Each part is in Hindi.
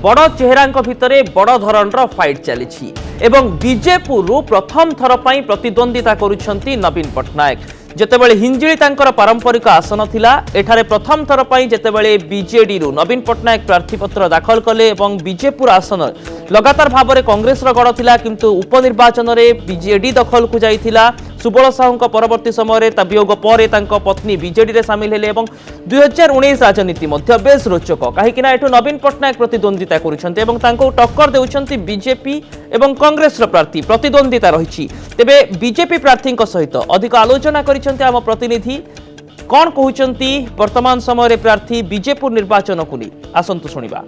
बड़ चेहरा भितर बड़ धरणर फाइट चली एवं बीजेपुर प्रथम थर पर प्रतिद्वंदिता करुछंती नवीन पट्टनायक। जेतेबेले हिंजिली तांकर पारंपरिक आसन थिला, एठारे प्रथम थर पर जेतेबेले बीजेडी रु नवीन पट्टनायक प्रार्थीपत्र दाखल कले एवं बीजेपुर आसन लगातार भाव में कांग्रेस गड़ थिला, किंतु उपनिर्वाचन में बीजेडी दखल को जाइथिला। सुबल साहू परवर्ती समय वियोग पर पत्नी बीजेडी रे सामिल हेले एवं 2019 राजनीति बेस रोचक कहीं एठू नवीन पट्टनायक प्रतिद्वंदिता करुछंती एवं तांको टक्कर देउछंती बीजेपी एवं कांग्रेस प्रार्थी। प्रतिद्वंदिता रही तेबे बीजेपी प्रार्थी सहित अधिक आलोचना करिसेंती आम प्रतिनिधि। कौन कहउछंती वर्तमान समय प्रार्थी बीजेपुर निर्वाचन को नहीं, आसंतु सुनिबा।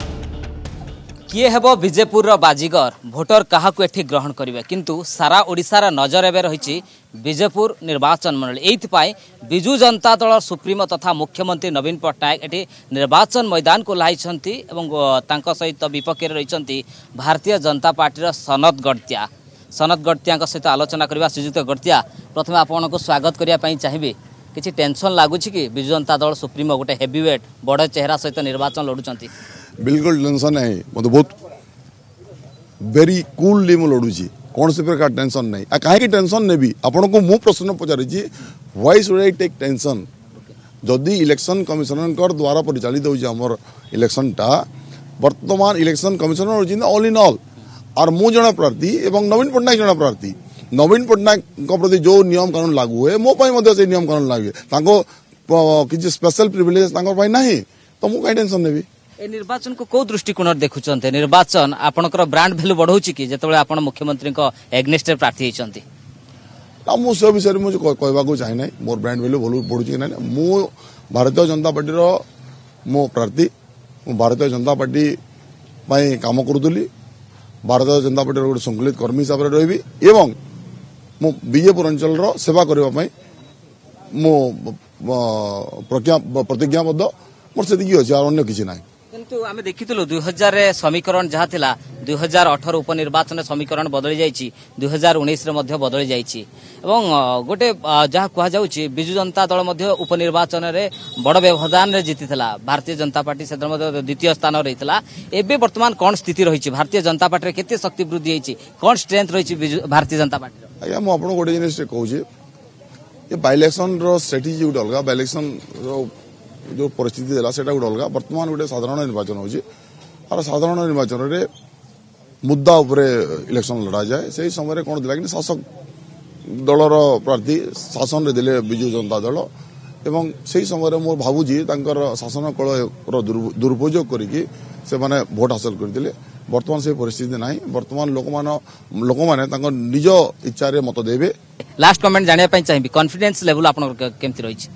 किए हेबो बीजेपुर बाजीगर, भोटर काहाकु एठी ग्रहण करिवे, किंतु सारा ओडिसार नजर एबे रहिछि बीजेपुर निर्वाचन मंडल। एइथिपाई बिजू जनता दल सुप्रीमो तथा मुख्यमंत्री नवीन पट्टनायक एठी निर्वाचन मैदान को लाइछंती एवं तांको सहित विपक्ष रे रहिछंती भारतीय जनता पार्टी सनत गड़तिया सहित आलोचना करबा। श्रीजुक्त गड़तिया, प्रथम आपनको स्वागत करिया पई चाहिबे। किछि टेंशन लागुछि कि बिजू जनता दल सुप्रीमो गोटे हेवीवेट बड़ चेहरा सहित निर्वाचन लड़ुछंती? बिल्कुल टेंशन नहीं, मतलब बहुत वेरी कूलली मु लड़ुची, कौन से प्रकार टेंशन नहीं। कहीं टेंशन ने भी आपण को मु प्रश्न पचारि, why should I take tension? जदि इलेक्शन कमिशनर द्वारा परिचालित होउची हमर इलेक्शन टा, वर्तमान इलेक्शन कमिशनर होउची ऑल इन ऑल, और मु जणा प्रार्थी एवं नवीन पट्टनायक जणा प्रार्थी। नवीन पट्टनायक प्रति जो नियम कानून लागू हुए मो पई मध्ये से नियम कानून लागे, तांको किछि स्पेशल प्रिविलेज तांको पई नाही, तो मु काई टेंशन नेबी। ए निर्वाचन को कौ दृष्टिकोण देखुचंते? निर्वाचन आपनकर ब्रांड वैल्यू बढ़ौछि कि जेतेबेले आपण मुख्यमंत्री को एग्नेस्ट प्रार्थी हेचंती? ना मु से विषय में कहबा को चाहे नहीं, मोर ब्रांड वैल्यू बढ़ुछि ना। मु भारतीय जनता पार्टी रो मो प्रार्थी, मु भारतीय जनता पार्टी पई काम करूदली, भारतीय जनता पार्टी रो संकलित कर्मी हिसाब रे रहबी एवं मु बीजेपुर अंचल रो सेवा करबा पई मो प्रतिज्ञाबद्ध मोर सेतिकी अछि, और अन्य किछि नाही। किंतु आमे देखितलु 2000 रे समीकरण जहा थिला 2018 उपनिर्वाचन समीकरण बदली जाइछि, 2019 रे मध्ये बदली जाइछि एवं गोटे जहा कहा जाउछि बिजू जनता दल मध्ये उपनिर्वाचन रे बड़ व्यवधान रे जीतिथिला। भारतीय जनता पार्टी सेदर मध्ये द्वितीय स्थान रहितला। एबे वर्तमान कोन स्थिति रहिछि? भारतीय जनता पार्टी रे केते शक्ति वृद्धि हेछि, कोन स्ट्रेंथ रहिछि भारतीय जनता पार्टी रो? आया मु आपन गोटे जिनिस कहूछि, ये बाय इलेक्शन रो स्ट्रेटजी उड अलगा, बाय इलेक्शन रो जो परिस्थिति देला सेटा गोटे अलग। वर्तमान गोटे साधारण निर्वाचन होची, और साधारण निर्वाचन रे मुद्दा उपरे इलेक्शन लड़ा जाए। से समय कौन दिला कि शासक दलर प्रार्थी शासन रे दिले बिजू जनता दल, एवं से समय मोर भाबुजी तांकर शासन कल दुरुपयोग करिकि से माने भोट हासिल करथिले। वर्तमान से परिस्थिति नाही, वर्तमान लोक माने तांकर निज इच्छा रे मत देबे। लास्ट कमेंट जानिया पई चाहिबी, कॉन्फिडेंस लेवल आपन केमति रहिछि?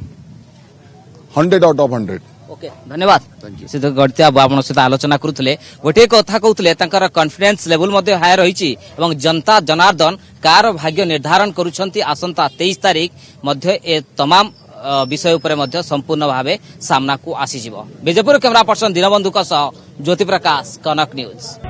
100 आउट ऑफ 100। ओके, धन्यवाद। सिद्ध गड़तिया आपण सहित आलोचना करुले, गोटे कथा कहउतले तांकर कॉन्फिडेंस लेवल मध्ये हाई रहिछि एवं जनता जनार्दन कार भाग्य निर्धारण करूछंती। आसंता 23 तारिख मध्ये ए तमाम विषय उपरे मध्ये संपूर्ण भावे सामना को आसी जिवो। बीजेपुर कैमरा पर्सन दीनबंधु सह ज्योति प्रकाश, कनक न्यूज।